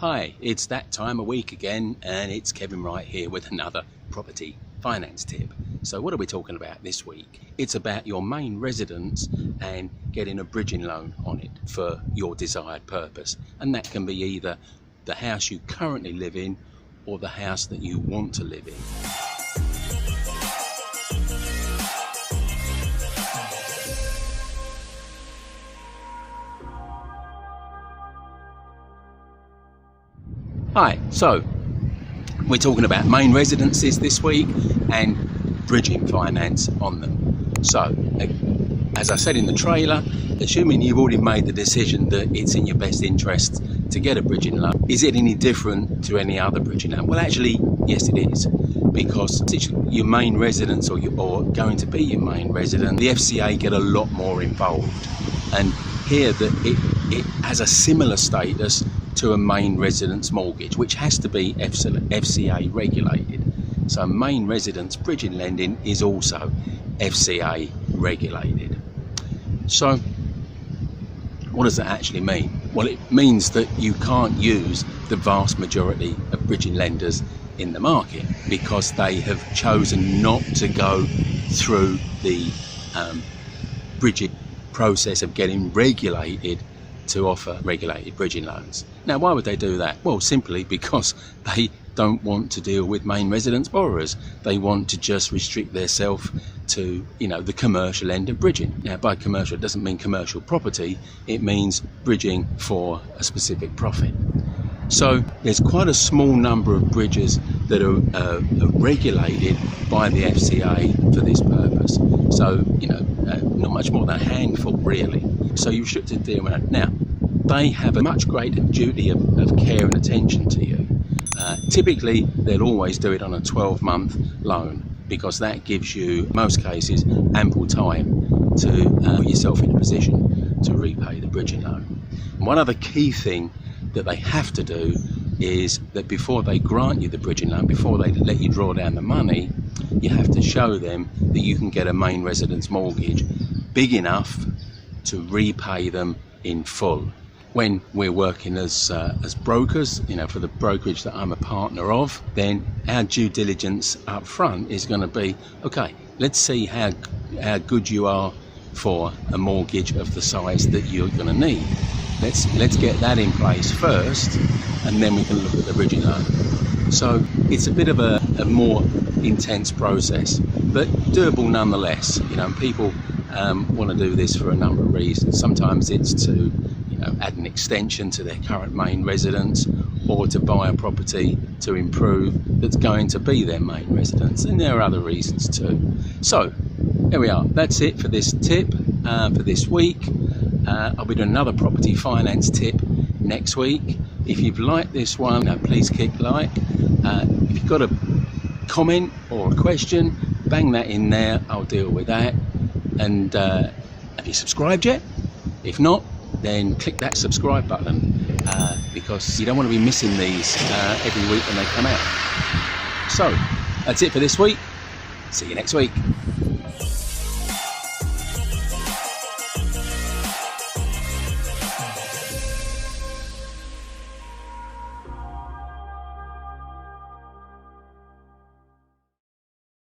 Hi, it's that time of week again, and it's Kevin Wright here with another property finance tip. So what are we talking about this week? It's about your main residence and getting a bridging loan on it for your desired purpose. And that can be either the house you currently live in or the house that you want to live in. Hi, so we're talking about main residences this week and bridging finance on them. So, as I said in the trailer, assuming you've already made the decision that it's in your best interest to get a bridging loan, is it any different to any other bridging loan? Well, actually, yes it is, because it's your main residence or going to be your main residence, the FCA get a lot more involved. And here that it has a similar status to a main residence mortgage, which has to be FCA regulated. So main residence bridging lending is also FCA regulated. So what does that actually mean? Well, it means that you can't use the vast majority of bridging lenders in the market because they have chosen not to go through the bridging process of getting regulated to offer regulated bridging loans. Now, why would they do that? Well, simply because they don't want to deal with main residence borrowers. They want to just restrict themselves to, the commercial end of bridging. Now, by commercial, it doesn't mean commercial property. It means bridging for a specific profit. So there's quite a small number of bridges that are regulated by the FCA for this purpose. So, not much more than a handful, really. So you're restricted to deal with that. Now, they have a much greater duty of care and attention to you. Typically, they'll always do it on a 12-month loan because that gives you, in most cases, ample time to put yourself in a position to repay the bridging loan. And one other key thing that they have to do is that before they grant you the bridging loan, before they let you draw down the money, you have to show them that you can get a main residence mortgage big enough to repay them in full. When we're working as brokers, for the brokerage that I'm a partner of, then our due diligence up front is going to be, okay, let's see how good you are for a mortgage of the size that you're going to need. Let's get that in place first, and then we can look at the bridging loan. So it's a bit of a more intense process, but doable nonetheless. People want to do this for a number of reasons. Sometimes it's to add an extension to their current main residence, or to buy a property to improve that's going to be their main residence, and there are other reasons too. So there we are, that's it for this tip for this week. I'll be doing another property finance tip next week. If you've liked this one, please click like. If you've got a comment or a question, bang that in there, I'll deal with that. And have you subscribed yet? If not, then click that subscribe button because you don't want to be missing these every week when they come out. So that's it for this week. See you next week.